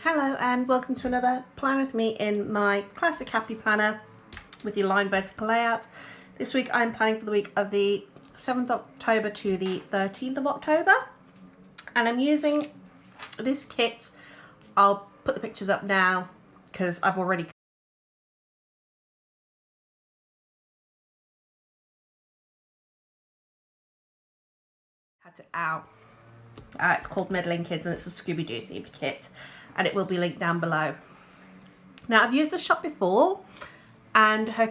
Hello and welcome to another plan with me in my classic happy planner with your line vertical layout. This week I'm planning for the week of the 7th of October to the 13th of October, and I'm using this kit. I'll put the pictures up now because I've already cut it out. It's called Meddling Kids and it's a Scooby-Doo themed kit, and it will be linked down below. Now, I've used this shop before, and her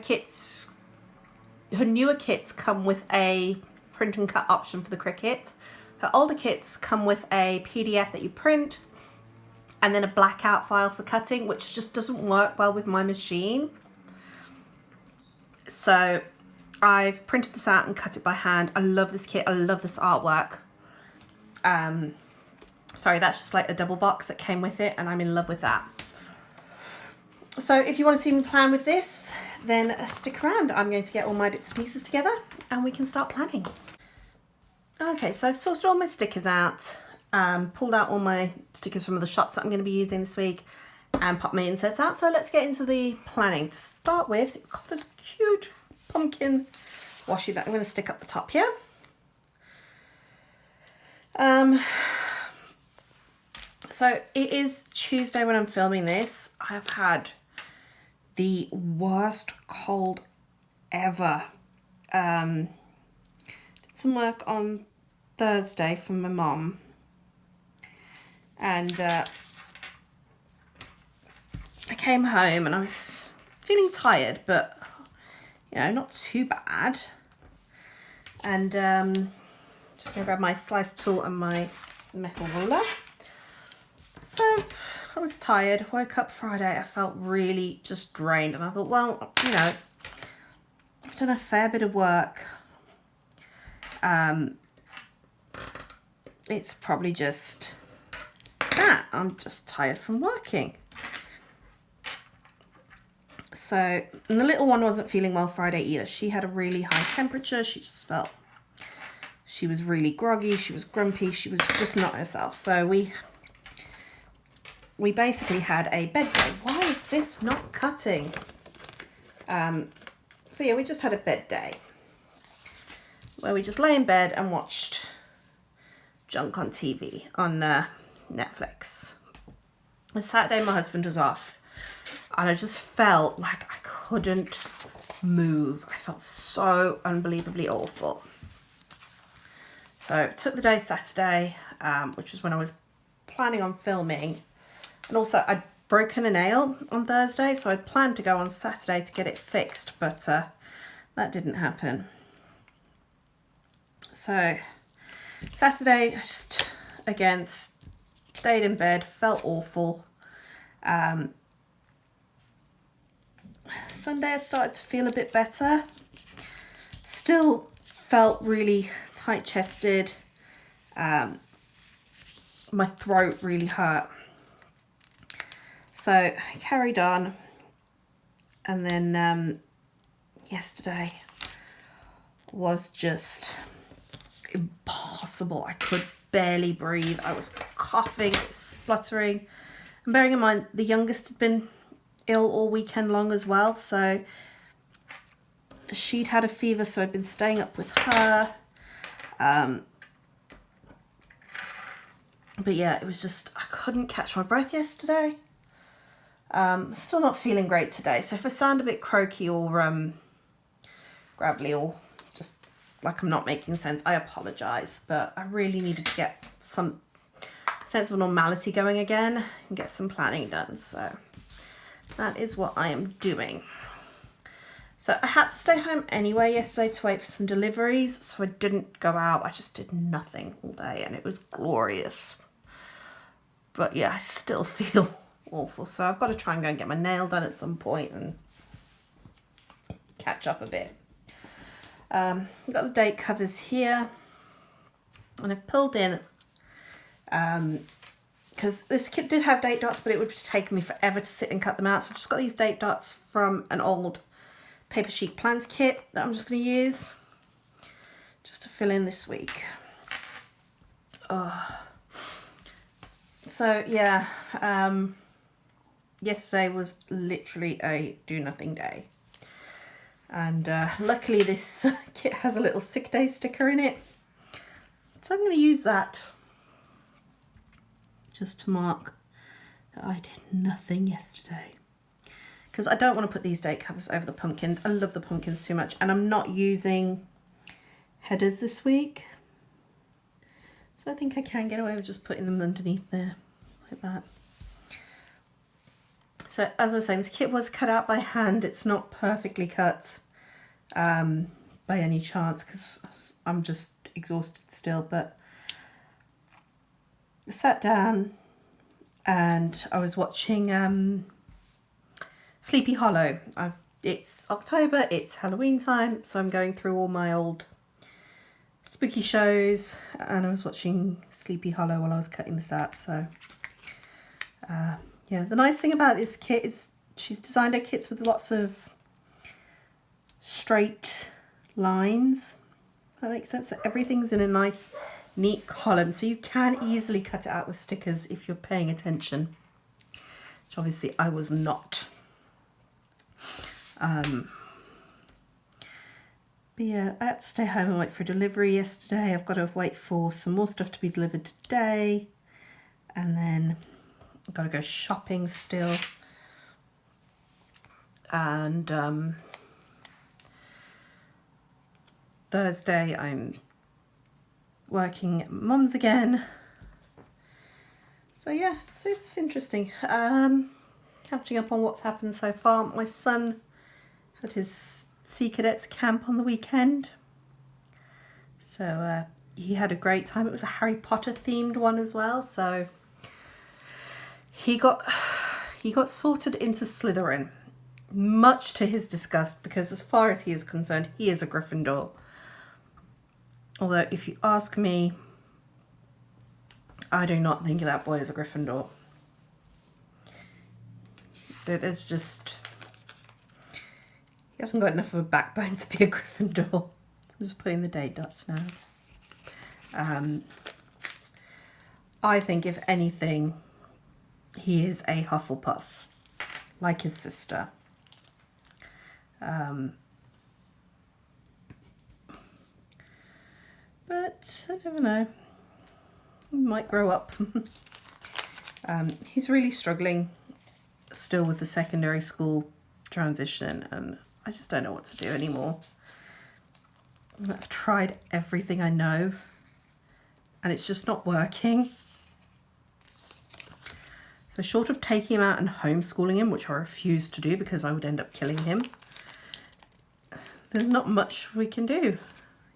newer kits come with a print and cut option for the Cricut. Her older kits come with a PDF that you print and then a blackout file for cutting, which just doesn't work well with my machine. So I've printed this out and cut it by hand. I love this kit. I love this artwork. Sorry, that's just like a double box that came with it, and I'm in love with that. So if you want to see me plan with this, then stick around. I'm going to get all my bits and pieces together and we can start planning. Okay, so I've sorted all my stickers out, pulled out all my stickers from the shops that I'm going to be using this week, and popped my inserts out. So let's get into the planning. To start with, I've got this cute pumpkin washi that I'm going to stick up the top here. So it is Tuesday when I'm filming this. I've had the worst cold ever. Did some work on Thursday for my mom, and I came home and I was feeling tired, but you know, not too bad. And just gonna grab my slice tool and my metal ruler. So I was tired, woke up Friday, I felt really just drained, and I thought, well, you know, I've done a fair bit of work. It's probably just that, I'm just tired from working. So, and the little one wasn't feeling well Friday either. She had a really high temperature, she just felt, she was really groggy, she was grumpy, she was just not herself. So we basically had a bed day. Why is this not cutting? So yeah, we just had a bed day where we just lay in bed and watched junk on TV on Netflix. On Saturday, my husband was off, and I just felt like I couldn't move. I felt so unbelievably awful. So I took the day Saturday, which was when I was planning on filming. And also I'd broken a nail on Thursday, so I'd planned to go on Saturday to get it fixed, but that didn't happen. So Saturday, I just, again, stayed in bed, felt awful. Sunday I started to feel a bit better. Still felt really tight-chested. My throat really hurt. So I carried on, and then yesterday was just impossible. I could barely breathe. I was coughing, spluttering, and bearing in mind the youngest had been ill all weekend long as well, so she'd had a fever, so I'd been staying up with her. But yeah, it was just, I couldn't catch my breath yesterday. Still not feeling great today, so if I sound a bit croaky or gravelly or just like I'm not making sense, I apologise, but I really needed to get some sense of normality going again and get some planning done, so that is what I am doing. So I had to stay home anyway yesterday to wait for some deliveries, so I didn't go out. I just did nothing all day, and it was glorious. But yeah, I still feel awful, so I've got to try and go and get my nail done at some point and catch up a bit. I've got the date covers here, and I've pulled in because this kit did have date dots, but it would take me forever to sit and cut them out, so I've just got these date dots from an old paper sheet plans kit that I'm just going to use just to fill in this week. So yeah, yesterday was literally a do nothing day. And luckily this kit has a little sick day sticker in it. So I'm going to use that just to mark that I did nothing yesterday. Because I don't want to put these date covers over the pumpkins. I love the pumpkins too much. And I'm not using headers this week. So I think I can get away with just putting them underneath there, like that. So as I was saying, this kit was cut out by hand. It's not perfectly cut by any chance because I'm just exhausted still. But I sat down and I was watching Sleepy Hollow. It's October, it's Halloween time, so I'm going through all my old spooky shows and I was watching Sleepy Hollow while I was cutting this out. So yeah, the nice thing about this kit is she's designed her kits with lots of straight lines. That makes sense. So everything's in a nice neat column, so you can easily cut it out with stickers if you're paying attention, which obviously I was not. But yeah, I had to stay home and wait for delivery yesterday. I've got to wait for some more stuff to be delivered today. And then I've got to go shopping still. And Thursday I'm working at Mum's again. So yeah, it's interesting. Catching up on what's happened so far. My son had his Sea Cadets camp on the weekend, so he had a great time. It was a Harry Potter themed one as well, so he got sorted into Slytherin, much to his disgust, because as far as he is concerned, he is a Gryffindor. Although if you ask me, I do not think that boy is a Gryffindor. It's just, he hasn't got enough of a backbone to be a Gryffindor. I'm just putting the date dots now. I think if anything, he is a Hufflepuff, like his sister. But I never know. He might grow up. He's really struggling still with the secondary school transition, and I just don't know what to do anymore. I've tried everything I know and it's just not working. So short of taking him out and homeschooling him, which I refuse to do because I would end up killing him, there's not much we can do.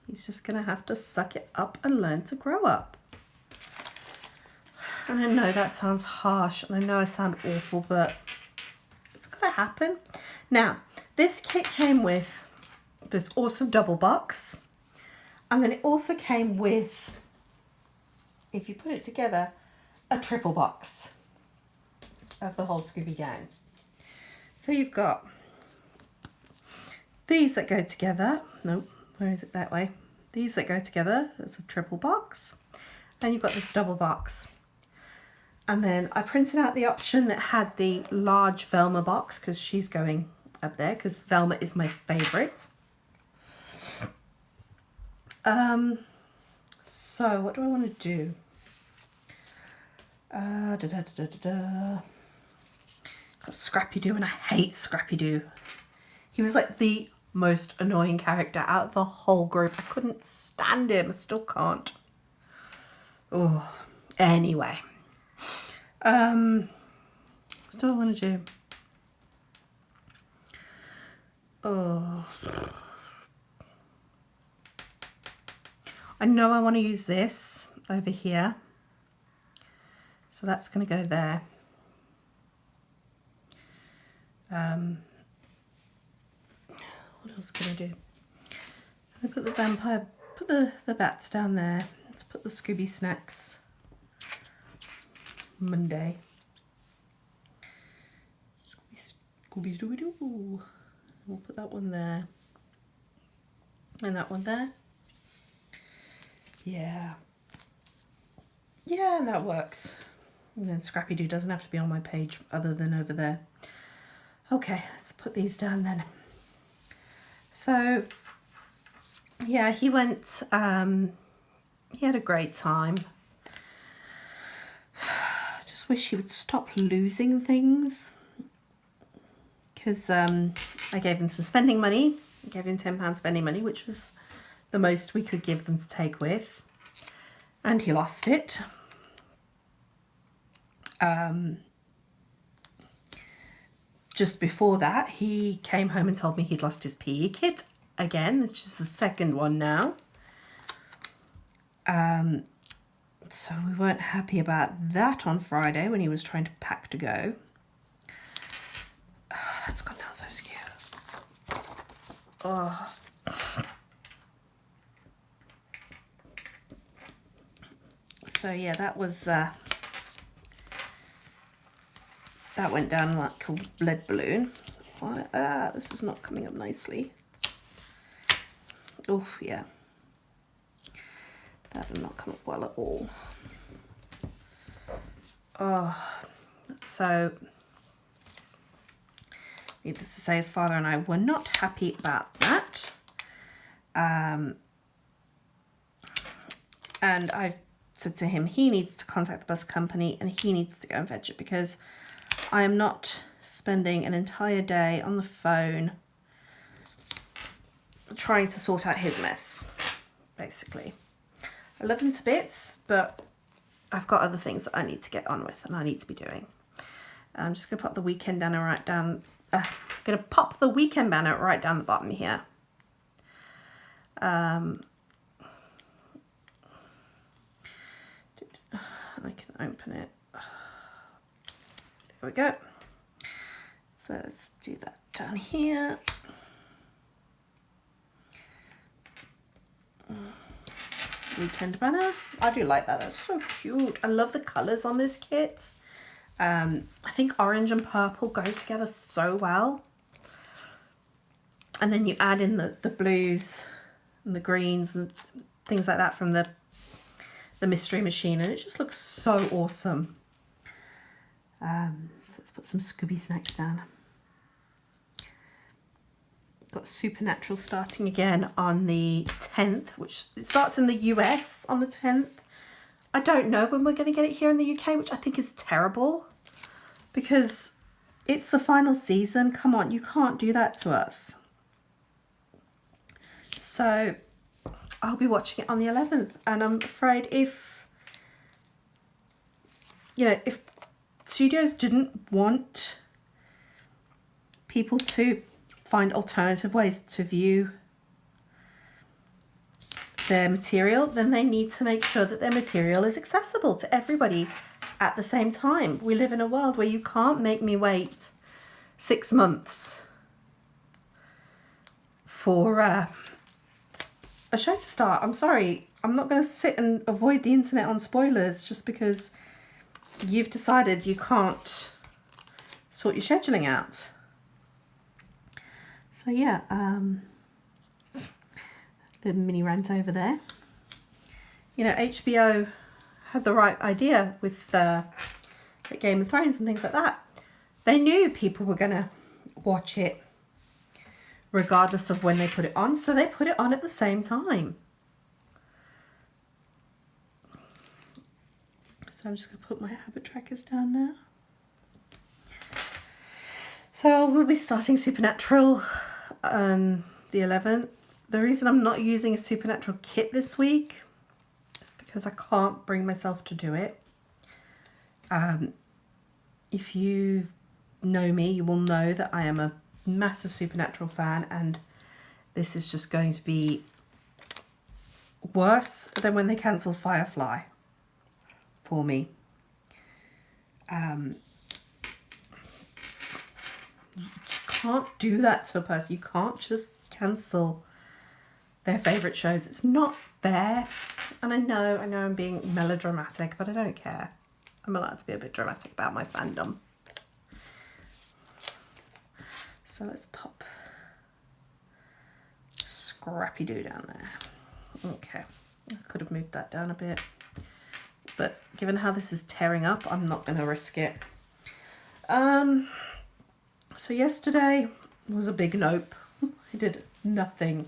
He's just going to have to suck it up and learn to grow up. And I know that sounds harsh and I know I sound awful, but it's got to happen. Now, this kit came with this awesome double box, and then it also came with, if you put it together, a triple box of the whole Scooby Gang. So you've got these that go together. Nope, where is it? That way. These that go together, it's a triple box. And you've got this double box. And then I printed out the option that had the large Velma box because she's going up there because Velma is my favourite. So what do I want to do? Got Scrappy-Doo, and I hate Scrappy-Doo. He was like the most annoying character out of the whole group. I couldn't stand him. I still can't. Oh, anyway. What do I want to do? Oh, I know I want to use this over here. So that's going to go there. What else can I do? I put the vampire, put the bats down there. Let's put the Scooby Snacks Monday. Scooby's Dooby-Doo. We'll put that one there. And that one there. Yeah. Yeah, that works. And then Scrappy Doo doesn't have to be on my page other than over there. Okay, let's put these down then. So, yeah, he went, he had a great time. I just wish he would stop losing things. Because I gave him some spending money. I gave him £10 spending money, which was the most we could give them to take with. And he lost it. Just before that, he came home and told me he'd lost his PE kit again, which is the second one now. So we weren't happy about that on Friday when he was trying to pack to go. Oh, that's gone down so skew. Oh. So yeah, that was that went down like a lead balloon. This is not coming up nicely. Oh yeah, that did not come up well at all. Oh, so needless to say, his father and I were not happy about that. And I've said to him he needs to contact the bus company and he needs to go and fetch it, because I am not spending an entire day on the phone trying to sort out his mess, basically. I love him to bits, but I've got other things that I need to get on with and I need to be doing. I'm just going to pop the weekend banner right down. Going to pop the weekend banner right down the bottom here. I can open it. There we go. So let's do that down here. Weekend banner. I do like that. That's so cute. I love the colours on this kit. I think orange and purple go together so well. And then you add in the blues and the greens and things like that from the mystery machine, and it just looks so awesome. So let's put some Scooby snacks down. Got Supernatural starting again on the 10th, which it starts in the US on the 10th. I don't know when we're going to get it here in the UK, which I think is terrible, because it's the final season. Come on, you can't do that to us. So I'll be watching it on the 11th, and I'm afraid if studios didn't want people to find alternative ways to view their material, then they need to make sure that their material is accessible to everybody at the same time. We live in a world where you can't make me wait 6 months for a show to start. I'm sorry, I'm not going to sit and avoid the internet on spoilers just because you've decided you can't sort your scheduling out. So yeah, little mini rant over there. You know, HBO had the right idea with Game of Thrones and things like that. They knew people were going to watch it regardless of when they put it on, so they put it on at the same time. So I'm just going to put my habit trackers down now. So we'll be starting Supernatural on the 11th. The reason I'm not using a Supernatural kit this week is because I can't bring myself to do it. If you know me, you will know that I am a massive Supernatural fan, and this is just going to be worse than when they cancelled Firefly for me. You just can't do that to a person. You can't just cancel their favourite shows. It's not fair. And I know I'm being melodramatic, but I don't care. I'm allowed to be a bit dramatic about my fandom. So let's pop Scrappy Doo down there. Okay, I could have moved that down a bit. but given how this is tearing up, I'm not going to risk it. So yesterday was a big nope. I did nothing.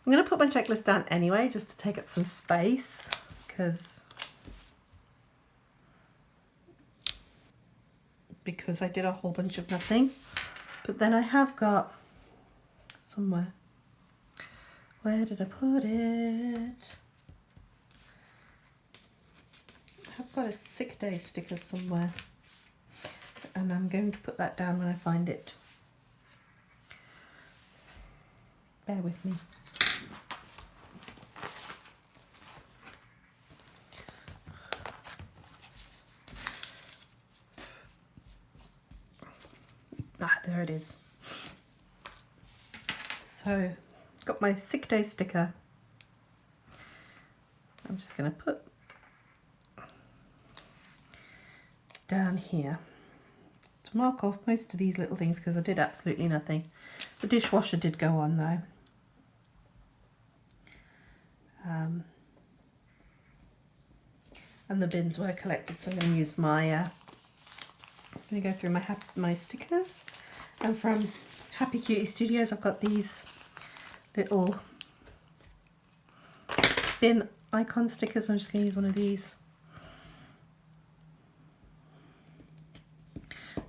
I'm going to put my checklist down anyway, just to take up some space, because I did a whole bunch of nothing. But then I have got somewhere. Where did I put it? I've got a sick day sticker somewhere, and I'm going to put that down when I find it. Bear with me. Ah, there it is. So, got my sick day sticker. I'm just going to put down here to mark off most of these little things, because I did absolutely nothing. The dishwasher did go on though. And the bins were collected, so I'm going to use my I'm going to go through my stickers. And from Happy Cutie Studios, I've got these little bin icon stickers. I'm just going to use one of these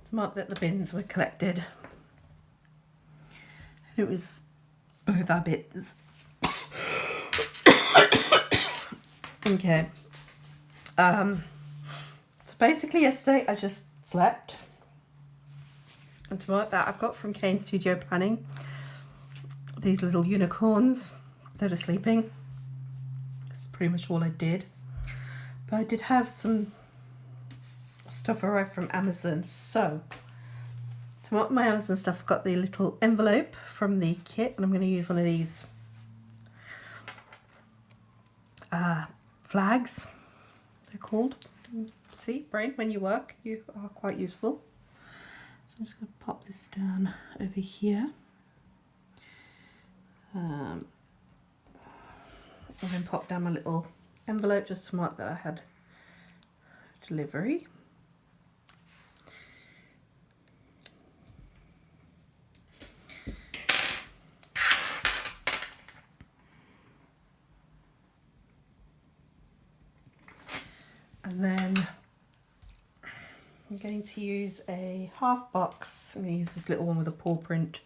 to mark that the bins were collected. And it was both our bins. Okay. So basically yesterday I just slept. And to mark that, I've got from Kane Studio Planning these little unicorns that are sleeping. That's pretty much all I did. But I did have some stuff arrive from Amazon. So to mark my Amazon stuff, I've got the little envelope from the kit, and I'm going to use one of these flags, they're called. See, brain, when you work, you are quite useful. So I'm just going to pop this down over here. And then pop down my little envelope just to mark that I had delivery. And then I'm going to use a half box. I'm going to use this little one with a paw print.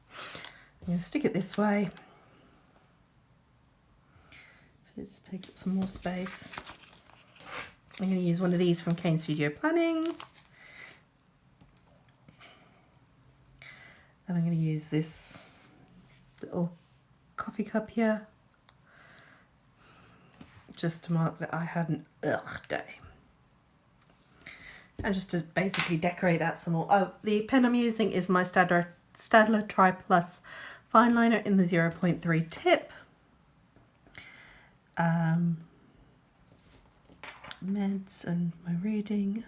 I'm going to stick it this way, so it just takes up some more space. I'm going to use one of these from Kane Studio Planning. And I'm going to use this little coffee cup here, just to mark that I had an ugh day. And just to basically decorate that some more. Oh, the pen I'm using is my Staedtler Tri Plus fine liner in the 0.3 tip. Meds and my reading.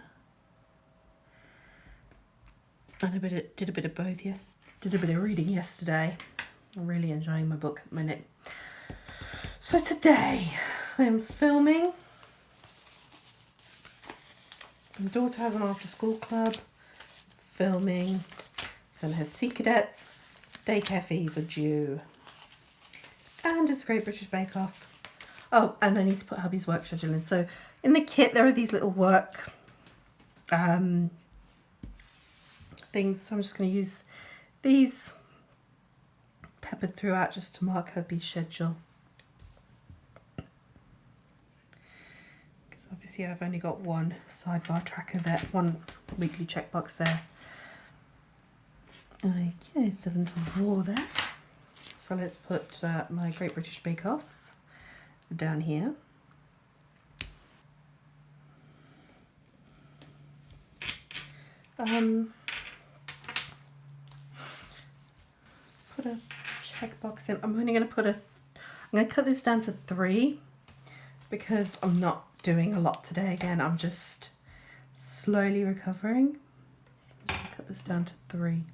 And did a bit of both. Yes, did a bit of reading yesterday. I'm really enjoying my book at the minute. So today I'm filming. My daughter has an after school club. Filming. Son has Sea Cadets. Daycare fees are due. And it's a Great British Bake Off. Oh, and I need to put hubby's work schedule in. So in the kit there are these little work things. So I'm just going to use these peppered throughout just to mark hubby's schedule. Because obviously I've only got one sidebar tracker there, one weekly checkbox there. Okay, 7 to 4 there. So let's put my Great British Bake Off down here. Let's put a checkbox in. I'm only going to I'm going to cut this down to 3 because I'm not doing a lot today. Again, I'm just slowly recovering. So cut this down to 3.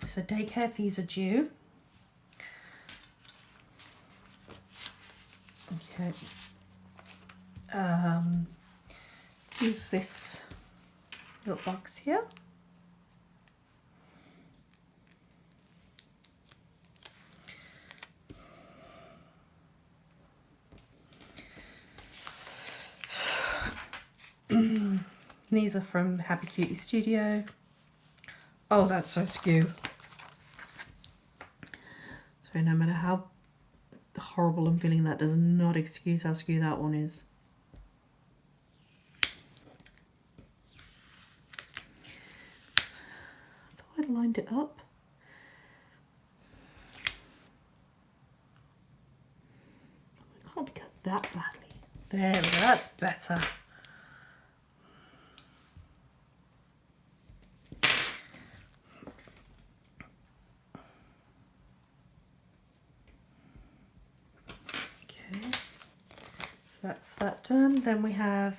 So daycare fees are due. Okay. Let's use this little box here. These are from Happy Cutie Studio. Oh, that's so skew. So no matter how horrible I'm feeling, that does not excuse how skew that one is. I thought I'd lined it up. I can't cut that badly. There we go, that's better. That's that done. Then we have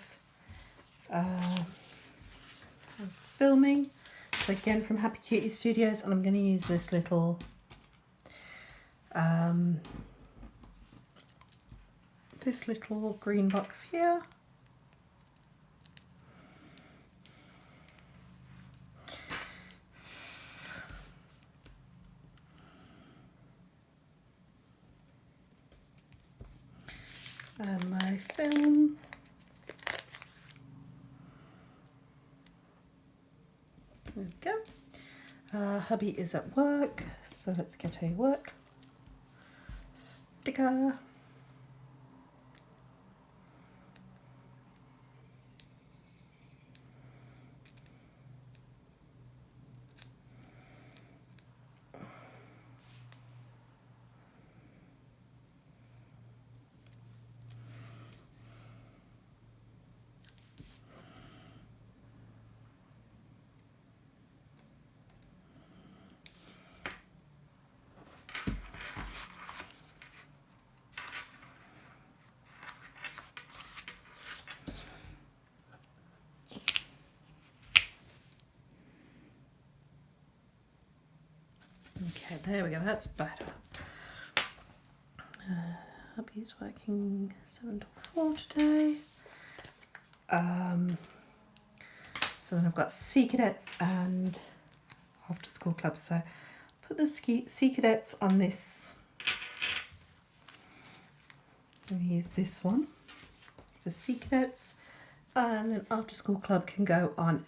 filming. So again from Happy Cutie Studios, and I'm going to use this little green box here. And my film. There we go. Hubby is at work, so let's get a work sticker. Okay, there we go, that's better. Hubby's working 7 till 4 today. So then I've got Sea Cadets and after school club. So put the Sea Cadets on this. I'm going to use this one for Sea Cadets. And then after school club can go on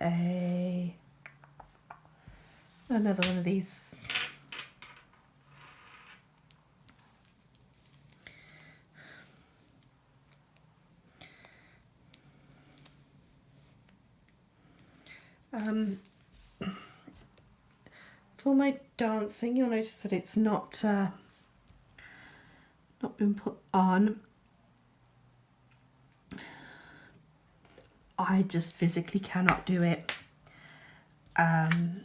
another one of these. For my dancing, you'll notice that it's not been put on. I just physically cannot do it. My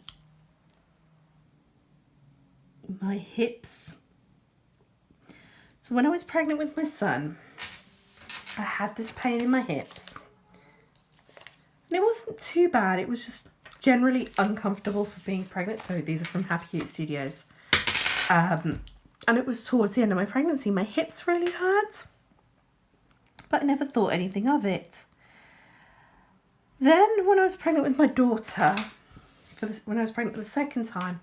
hips. So when I was pregnant with my son, I had this pain in my hips. And it wasn't too bad, it was just generally uncomfortable for being pregnant. So these are from Happy Cute Studios. And it was towards the end of my pregnancy. My hips really hurt, but I never thought anything of it. Then when I was pregnant with my daughter, when I was pregnant the second time,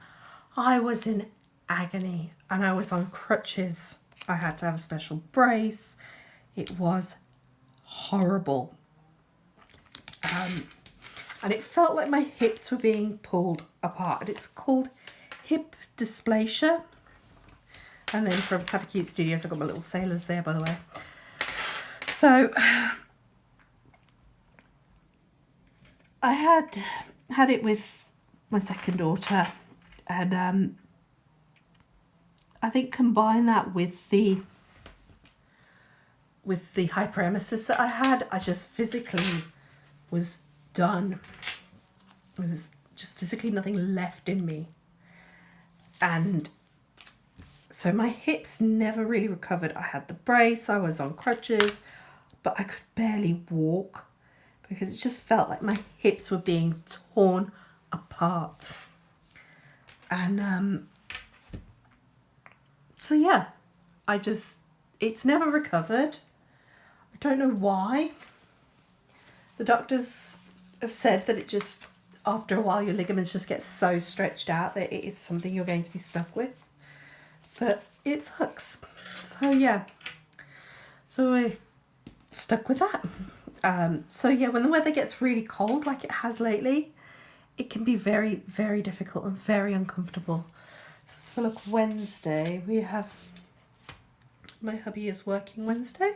I was in agony and I was on crutches. I had to have a special brace. It was horrible. And it felt like my hips were being pulled apart. It's called hip dysplasia. And then from Happy Cute Studios, I've got my little sailors there, by the way. So I had it with my second daughter, and I think combine that with the hyperemesis that I had, I just physically was done. There was just physically nothing left in me. And so my hips never really recovered. I had the brace, I was on crutches, but I could barely walk because it just felt like my hips were being torn apart. And so yeah, it's never recovered. I don't know why. The doctors have said that it just, after a while, your ligaments just get so stretched out that it's something you're going to be stuck with. But it sucks. So yeah, so we're stuck with that. So yeah, when the weather gets really cold like it has lately, it can be very, very difficult and very uncomfortable. So look, Wednesday, we have, my hubby is working Wednesday.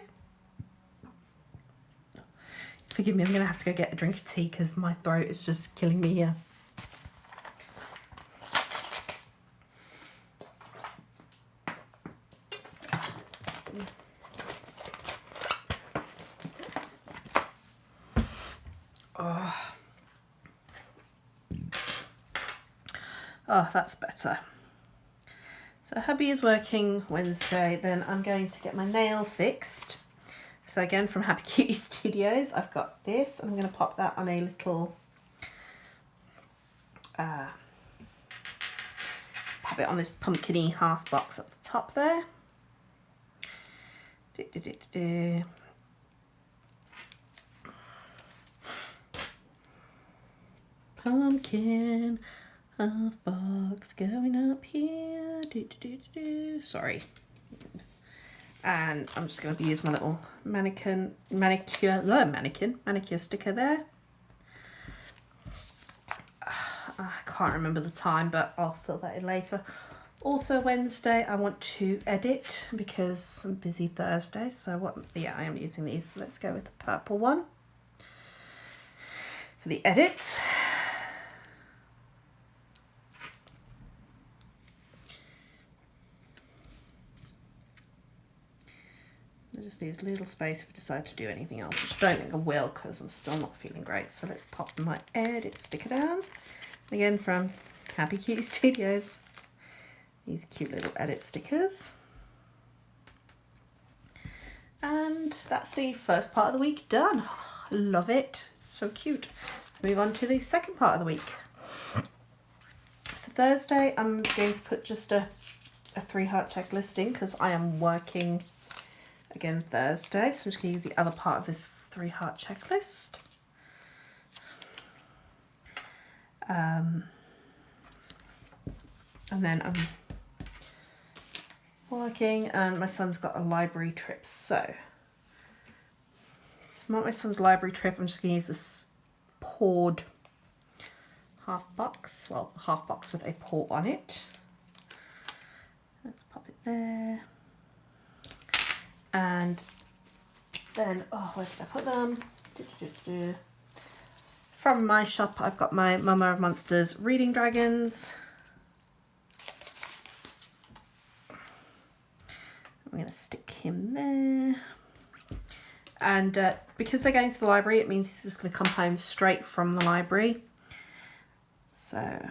Forgive me, I'm going to have to go get a drink of tea because my throat is just killing me here. Oh, that's better. So hubby is working Wednesday, then I'm going to get my nail fixed. So again, from Happy Cutie Studios, I've got this, and I'm going to pop that on a little, pop it on this pumpkin-y half box at the top there. Pumpkin half box going up here. Sorry. And I'm just going to use my little manicure sticker there. I can't remember the time, but I'll fill that in later. Also Wednesday, I want to edit because I'm busy Thursday. So I am using these. So let's go with the purple one for the edits. It just leaves a little space if I decide to do anything else, which I don't think I will because I'm still not feeling great. So let's pop my edit sticker down. Again, from Happy Cutie Studios. These cute little edit stickers. And that's the first part of the week done. Love it. So cute. Let's move on to the second part of the week. So Thursday, I'm going to put just a 3-heart checklist in because I am working again Thursday. So I'm just going to use the other part of this 3-heart checklist. And then I'm working, and my son's got a library trip. So to mark my son's library trip, I'm just going to use this poured half box. Well, half box with a pour on it. Let's pop it there. And then, where did I put them? From my shop, I've got my Mama of Monsters Reading Dragons. I'm going to stick him there. And because they're going to the library, it means he's just going to come home straight from the library. So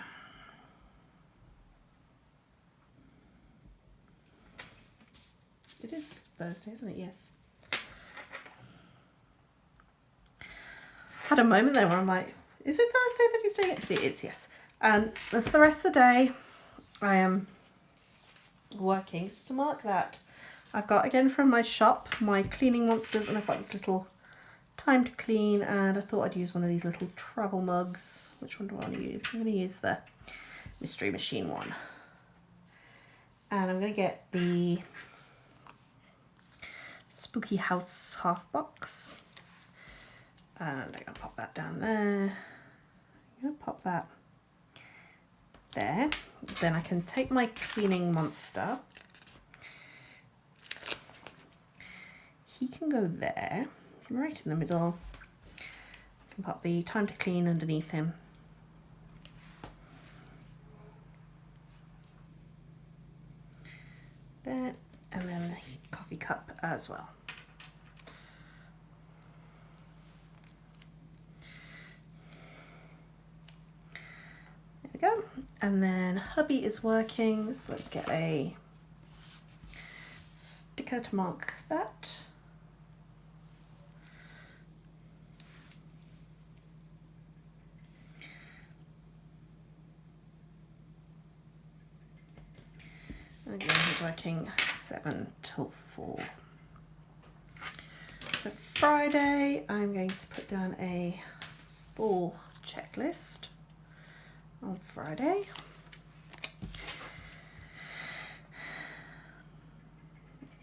it is Thursday, isn't it? Yes. Had a moment there where I'm like, is it Thursday that you're saying it? It is, yes. And that's the rest of the day. I am working. So to mark that, I've got, again from my shop, my cleaning monsters, and I've got this little time to clean, and I thought I'd use one of these little travel mugs. Which one do I want to use? I'm going to use the Mystery Machine one. And I'm going to get the Spooky House half box. And I'm going to pop that down there. I'm going to pop that there. Then I can take my cleaning monster. He can go there, right in the middle. I can pop the time to clean underneath him. There, and then the coffee cup as well. There we go. And then hubby is working, so let's get a sticker to mark that. is working 7 till 4. So Friday, I'm going to put down a full checklist on Friday.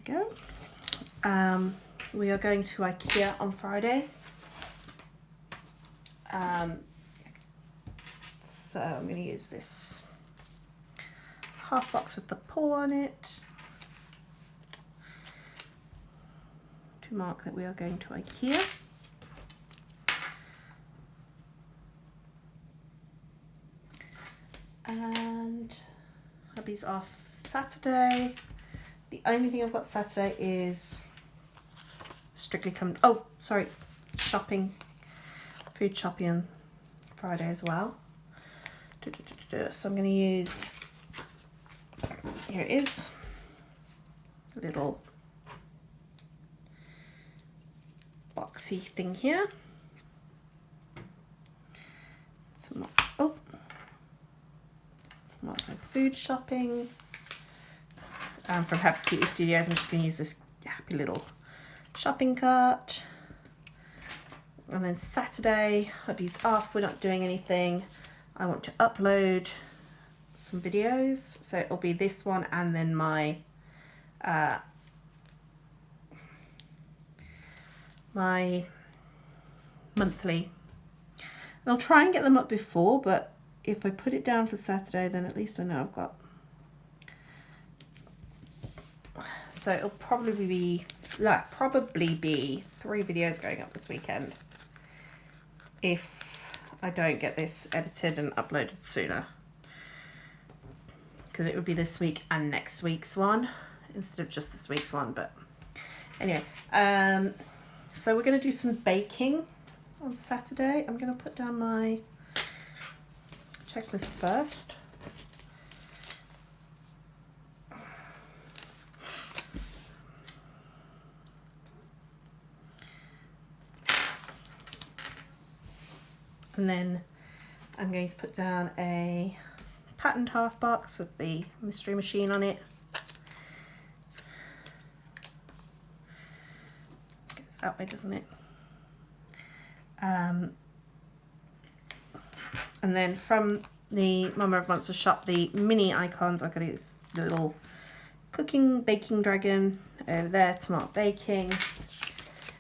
There we go. We are going to IKEA on Friday. So I'm going to use this half box with the paw on it to mark that we are going to IKEA. And hubby's off Saturday. The only thing I've got Saturday is shopping, food shopping on Friday as well. So I'm going to use, here it is, a little boxy thing here. Some more food shopping. From Happy Cutie Studios, I'm just going to use this happy little shopping cart. And then Saturday, hubby's off, we're not doing anything. I want to upload some videos, so it'll be this one and then my my monthly. And I'll try and get them up before, but if I put it down for Saturday, then at least I know I've got. So it'll probably be 3 videos going up this weekend if I don't get this edited and uploaded sooner, because it would be this week and next week's one instead of just this week's one. But anyway, so we're going to do some baking on Saturday. I'm going to put down my checklist first. And then I'm going to put down a patterned half box with the mystery machine on it. Gets that way, doesn't it? And then from the Mama of Monsters shop, the mini icons, I've got this little cooking baking dragon over there to mark baking.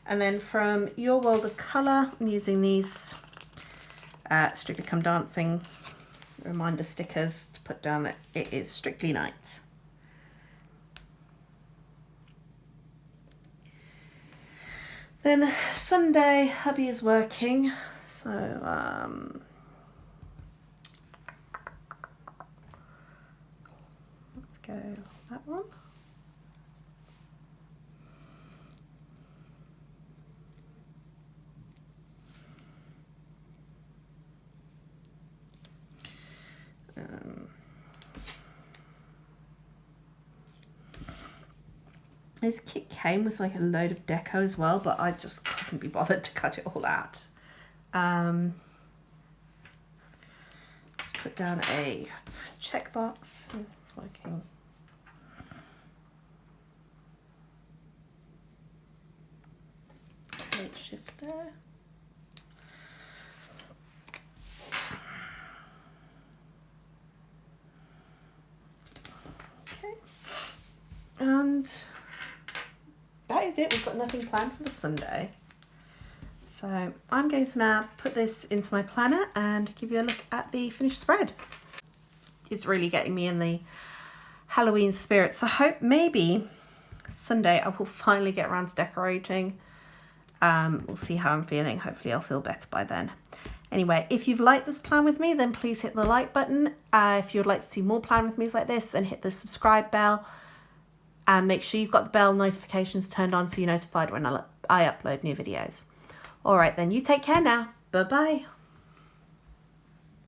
And then from Your World of Colour, I'm using these Strictly Come Dancing reminder stickers to put down that it is Strictly Night. Then Sunday, hubby is working, so let's go that one. This kit came with like a load of deco as well, but I just couldn't be bothered to cut it all out. Let's put down a checkbox. It's working. Make shift there. Okay. And that is it. We've got nothing planned for the Sunday. So I'm going to now put this into my planner and give you a look at the finished spread. It's really getting me in the Halloween spirit. So I hope maybe Sunday I will finally get around to decorating. We'll see how I'm feeling. Hopefully I'll feel better by then. Anyway, if you've liked this plan with me, then please hit the like button. If you would like to see more plan with me's like this, then hit the subscribe bell. And make sure you've got the bell notifications turned on so you're notified when I upload new videos. All right, then you take care now. Bye-bye.